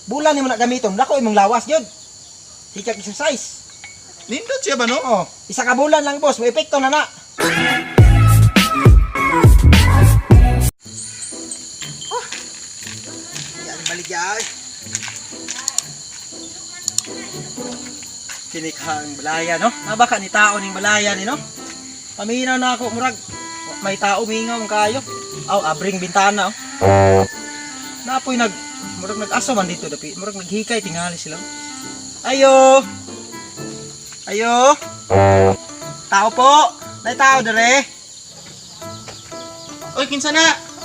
bulan nimo na gamiton, dako imong lawas gyud. Hikag exercise. Nindot siya ba no? Oh, isa ka bulan lang boss, may epekto na na. Yan balik yan. Kinikhang balaya no? Nabaka ni tao ning balaya ni no? Paminaw na ako murag may tao mingaw ang kayo. Aw, abring bintana oh. Napoy murag nag-aso man dito dapi. Murag naghikay tingali sila. Ayo. Ayo. Tao po. May tao dire. Oy, kinsa na?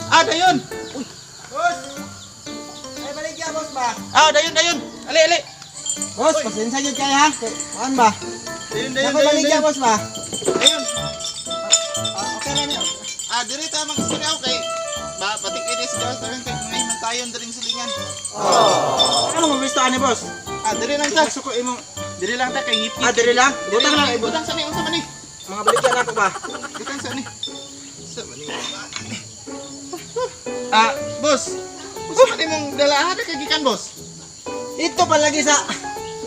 Ah, dayon. Uy. Boss. Ay balik ya boss ba? Ah, dayon. Ali. Boss, pasensya gyud kay ha. Kuan ba? Dayon. Balik ya boss ba? Dayon. Okay na niyo. Ah, dire ta magsunaw kay batik ini sa Diyos dayon kay ngay man tayon diring silingan. Ano mo gusto ani boss? Ah, dire lang ta. Gusto ko imong Dire lang ta kay ngipit. Ah, dire lang. Butang lang. Butang sa ni unsa man ni? Mga baligyan ako ba? Butang sa ni. Sa man ni. Ah, boss. Unsa man imong dalahan ka gikan, boss? Ito palagi sa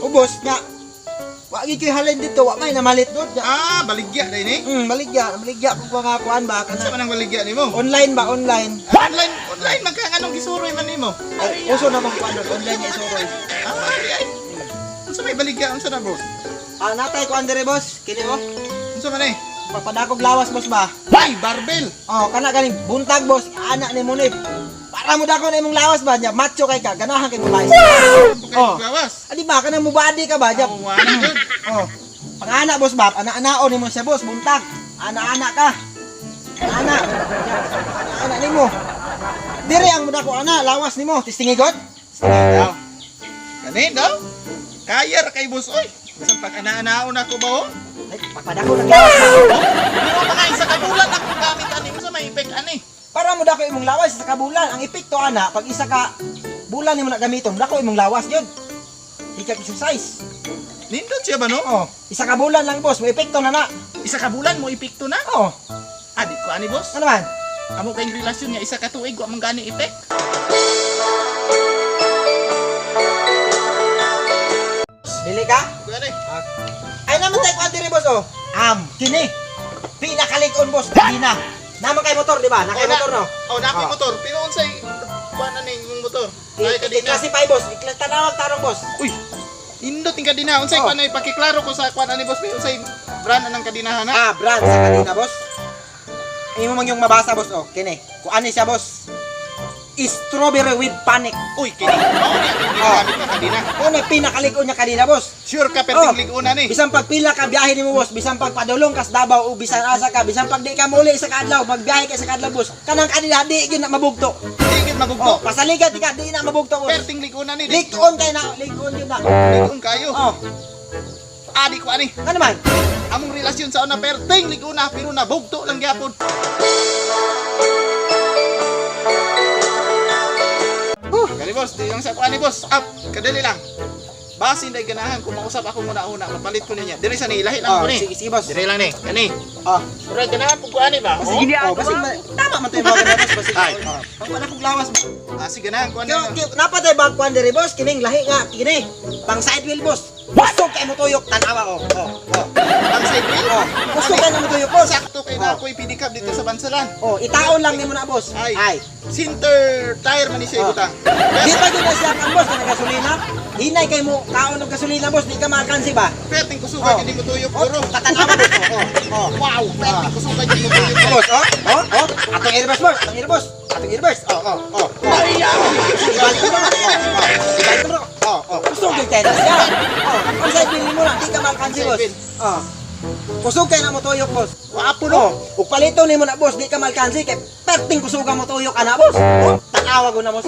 ubos na wagi koy halin dito, wa may namalit dod. Ah, baligya dai ni. Baligya ko mga kuan ba Unsa kana. man ang baligya nimo? Online ba online? Online man ka anong gisuroy man nimo? Ay, uso na mong kuan dod, online nga isuroy. Ah, ay. Unsa may baligya unsa na, boss? Ah, natay kuan dire boss. Kini mo. Unsa man ni? Papadakog lawas boss ba? Ay, barbell. Oh, kana ganing buntag boss, anak ni mo ni. Para mo dako na imong lawas ba nya, macho kay ka, ganahan kay mo lawas. Oh, lawas. Adi ba kana mo body ka ba nya? Oh, wala good. Oh. Pang-anak boss ba, anak-anaon nimo siya boss, buntag. Anak-anak ka. Anak nimo. Dire ang mudako ana, lawas nimo, tistingigot. Daw. Kani daw? Kaya ra kay boss oy. Bisan pag ana-anaon ako ba oh? Ay, papadako ng lawas. Pero mga isa ka bulan ako gamit ani unsa may effect ani? Para mo dako imong lawas sa kabulan, ang epekto ana pag isa ka bulan nimo na gamiton, dako imong lawas gyud. Hikag exercise. Nindot siya ba no? Oh, isa ka bulan lang boss, may epekto na na. Isa ka bulan mo epekto na? Oh, Ah, di ko ani boss. ano man? Amo kay relasyon niya isa ka tuig wa man gani effect. Bili ka? Gani. Ay naman tayo kuan diri boss oh. Kini. Pinakalig-on boss, kanina. Naman kay motor, di ba? Nakay motor no. Oh, na Oh. motor. Pero unsay kuan ani yung motor? Ay kadina. Classify boss, tanawag tarong boss. Uy. Nindot ting kadina unsay Oh. kuan ay pakiklaro ko sa kuan ani boss unsay brand anang kadinahan ha? Brand sa kanina boss. Imo man yung mabasa boss oh, kini. Kuan ni siya boss. Strawberry with panic. Uy, kini. Oh, ni ginagamit na kadina. Kuno pinakalig-on niya kanina boss. Sure ka perting lig-una ni. Bisan pag pila ka biyahe nimo boss, bisan pag padulong kas Davao o bisan asa ka, bisan pag di ka muli sa kadlaw, magbiyahe ka sa kadlaw boss. Kanang kanila di gyud na mabugto. Di gid magugto. Oh, pasaligan di ka di na mabugto boss. Perting lig-una ni. Lig-on kay na, lig-on yun na. Lig-on kayo. Oh, Adi ko ani. ano man? Among relasyon sa una perting lig-una pero nabugto lang gyapon. Kani boss, di lang sa kuan ni boss. Up, kadali lang. Basin day ganahan kung mausap ako muna una, mapalit ko niya. Diri sa ni ilahi lang ko ni. Sige boss. Diri lang ni. Kani. Oh, Mura ganahan pug kuan ni ba? basta basig tama man tayo mga ganapos basig. Ay. Pag wala kong lawas ba? Ah, sige ganahan kuan ni. Napa tayo bag kuan diri boss, kining lahi nga, kini. Pang side wheel boss. Gusto kay mo tuyok tanawa oh. Ang side wheel. Oh, gusto kay mo tuyok boss. Sakto kay na ako'y pinikap dito sa bansalan. Oh, itaon lang nimo na boss. Ay. Center tire man ni siya ibutang. Di pa gyud na siya kan boss na gasolina. Hinay kay mo kaon og gasolina boss, di ka makansi ba? Perting kusuga hindi mo tuyok Oh, duro. tatanawa boss. Oh. Wow, perting kusuga hindi mo tuyok duro. Boss, oh. Atong airbus boss, atong airbus. Atong airbus. Oh. Ay, Ibalik ko na. Ibalik ko na. Kusog yung kaya na siya. Ang side wheel mo na, di ka makansi boss. Kusog kaya na mo tuyok boss. wapo no. Ug palito nimo na boss, di ka malkansi kay perting kusuga mo tuyok ana boss. Tanawa ko na boss.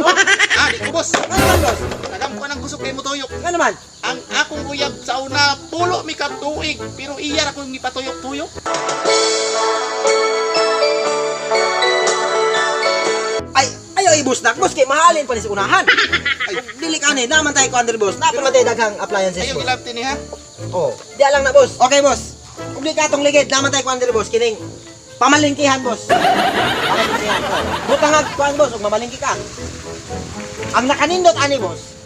Ah, di ko boss. Ano man boss? Tagam ko nang kusog kay mo tuyok. Ano man? Ang akong uyab sa una pulo mi ka tuig pero iya ra ko ni patuyok-tuyok. Ayo ibus nak boss kay mahalin pa ni sa unahan. Ay, dili ka ni naman tayo ko under boss. Napan man tayo daghang appliances Ayaw boss. ilabti ni ha. Oh, di lang na boss. Okay boss. Oblikatong ligid naman tayo ko under boss kining pamalingkihan boss. Pamalingkihan ko. Butang kuan boss ug mamalingki ka. Ang nakanindot ani boss.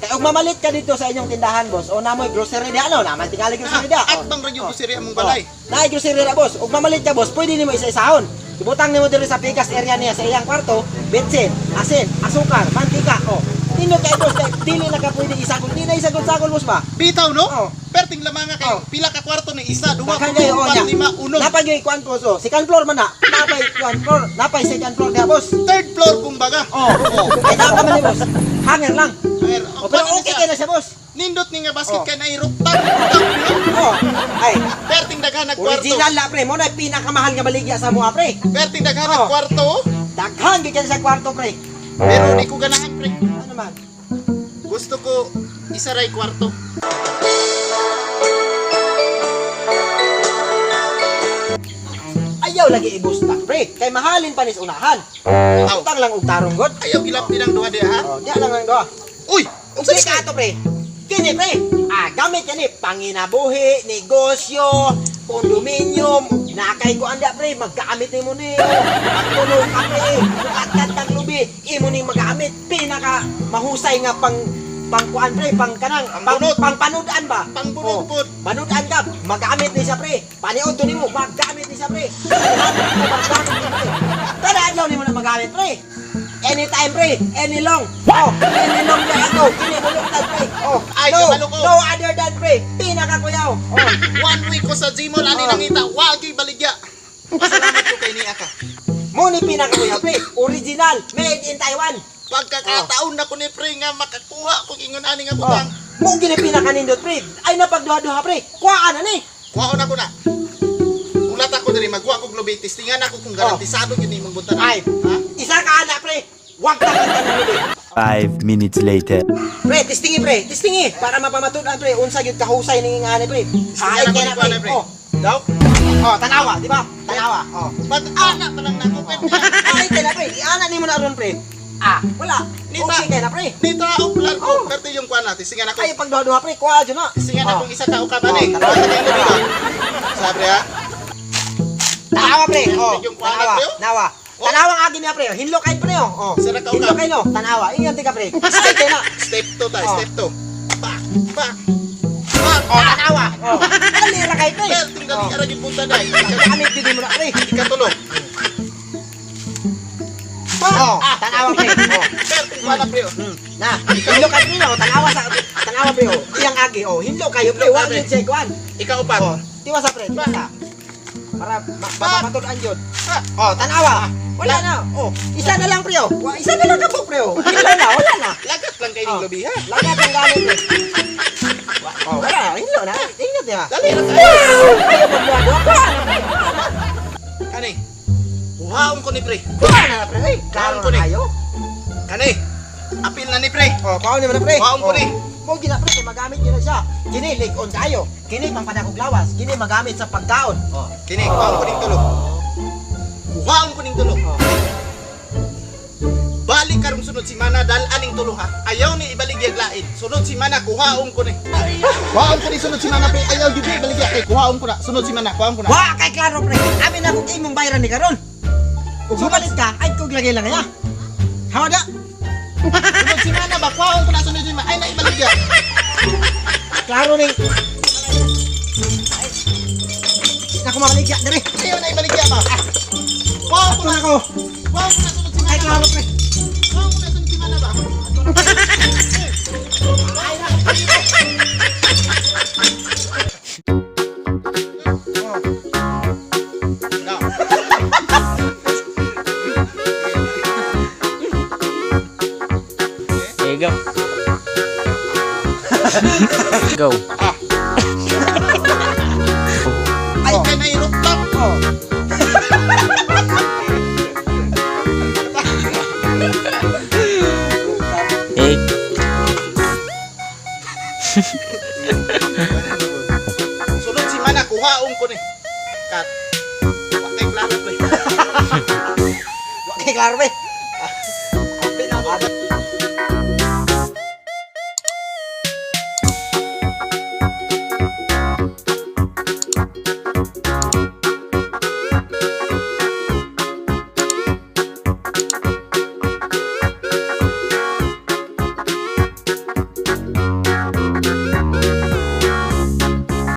Kaya ug mamalit ka dito sa inyong tindahan, boss. O namoy grocery di ano, naman tingali grocery di. At bang radyo ko siri among balay. Naay grocery ra, boss. Ug mamalit ka, boss, pwede nimo isa-isahon. Ibutang nimo diri sa pikas area niya sa iyang kwarto, betsin, asin, asukar, mantika. O, tindog kay boss, kay dili na ka pwede isagol. Di na isagol-sagol, boss ba? Bitaw no? Oh. Perting lamang nga kayo. Oh. Pila ka kwarto ni isa, duha, Daghang pito, kayo, upat, niya. lima, unom. Napay gyud kwan po so. Second floor man na. Napay kwan floor, napay second floor dia, boss. Third floor kumbaga. Oh. Ay napa man ni boss. Hanger lang. Ayer, O, pero okay kay na siya, boss. Nindot ni nga basket Oh. kay na iruptag. Oh. Ay, Perting daghan nag kwarto. original la pre, mo na pinakamahal nga baligya sa mga pre. Perting daghan Oh. nag kwarto. Daghan gyud sa kwarto pre. Pero di ko ganahan pre. Ano man? Gusto ko isaray kwarto. Ayaw lagi ibusta pre. Kay mahalin pa nis unahan. Aw. Utang lang og tarong god. Ayaw gilap din ang duha diha ha. Oh, diya lang ang doa. Uy, Ug sa ka ato pre. Kini pre. Gamit yan panginabuhi, negosyo, kondominium, nakay ko anda pre, magkaamit nimo ni. Pagtulog ka pre, bukat kang lubi, imo ning magamit pinaka mahusay nga pangkuan pre, pangpanudan ba? Pangpunod-pud. Panudan ka, magamit ni siya pre. Paniod to nimo, magamit ni siya pre. Kada adlaw nimo na magamit pre. Anytime pre, any long. Oh, any long na ito. Kini bulugtad pre. Oh, Ay, no, kabalo ko. no other than pre. Pinaka kuyaw. Oh, 1 week ko sa Gmall ani Oh. nangita, wagi baligya. Pasalamat ko kay niya ka. mo ni pinaka kuyaw pre. Original, made in Taiwan. Pagkakataon na ko ni pre nga makakuha kung ingon ani nga Oh, butang. mo gini pinaka nindot pre. Ay napagduha-duha pre. Kuhaan na ni. Kuhaon ako na. Ulat ako diri magkuha kog lubi testingan ako kung garantisado gyud imong butang. Ay, Ha? isa ka anak pre. Wag ka kanta ng lubi. 5 minutes later. Pre, testingi para mapamatudan pre. Unsa gyud kahusay ning ngani pre. Ay ako kay ni na kuha na, pre. pre. Oh, Daw? oh, tanawa, di ba? Tanawa. Oh. Pag-ana pa lang nako pwede. Ay, kay na pre. Iana ni mo na ron pre. Wala. Nita. Okay kay na pre. Dito ako plan ko. Oh. Perti yung kuha na testingan ako. Ay pagduha-duha pre, kuha jud na. Testingan Oh. akong isa ka ukaban eh. Oh, tanawa. Kuha na lubi ba? Sabi ha? Tanawa pre. Oh, Yung kuha na, tanawa. pre, oh. Tanawa. Oh. Tanawa ang agi niya pre. Hinlo kay pre oh. Oh. Sira ka Hinlo uka. kay no. Tanawa. Ingat ka pre. Ay kay na. Step 2 tayo, Oh. step 2. Pak, pak. Oh, tanawa. Oh. Dali ra kay pre. Perting dali ara gyud punta dai. Gamit jud mo na pre. Ikatulo. Oh, tanawa pre. Oh. Perting kuha na pre. oh. Na, hinlo kay pre oh. Tanawa pre oh. Iyang agi oh. Hinlo kayo pre. Wa gyud say kuan. Ikaw upat. Oh, tiwa sa pre, tiwa sa. Para mapapatudan jud. Ha? Oh, tanawa. Wala na. Oh, isa na lang pre oh. Isa na lang kabuk pre oh. Wala na. Lagat lang kay ning Oh. lubi ha. Lagat ang gamit pre. Oh, wala. Hinlo na. Ingat ya. Dali ra tayo. Ayaw magbuha-buha pa. Kani. Kuhaon ko ni pre. Kuha na pre. Ay, klaro Kuhaon ko ni. na kayo. Kani. Apil na ni pre. Oh, kuha ni mo na pre. Kuhaon ko ni. Mo gina pre, magamit yun na siya. Kini lig-on kayo. Kini pangpadakog lawas. Kini magamit sa pagkaon. Oh. Kini, kuhaon ko ning tulo. Kuhaon ko ning tulo. Oh. Balik karong sunod si Mana dal aning tulo ha. Ayaw ni ibalik yag lain. Sunod si Mana kuhaon ko ni. Kuhaon ko ni sunod si Mana pre. Ayaw gyud ni ibalik yag. Kuhaon ko na. Sunod si Mana, kuhaon ko na. Wa kay klaro pre. Amin na kung imong bayaran ni karon. Kung sumalit ka, ay kog lagay lang kaya. Hawada. Sunod si Mana ba kuhaon ko na sunod si Mana. Ay na ibalik yag. Klaro ni. Na ko mamaligya dire. Ayaw na ibalik yag ba. Kuhaon ko Ako na. na ko. Kuhaon ko na sunod si Ay Mana. klaro pre. Kuhaon ko na sunod si Mana ba. Now. Okay, go. Go. Ay, kay na iruptap. Oh. Eight. Sunod si Mana, kuhaon ko ni. Kat. Patay klaro pre. Wa kay klaro pre. Apil na mo.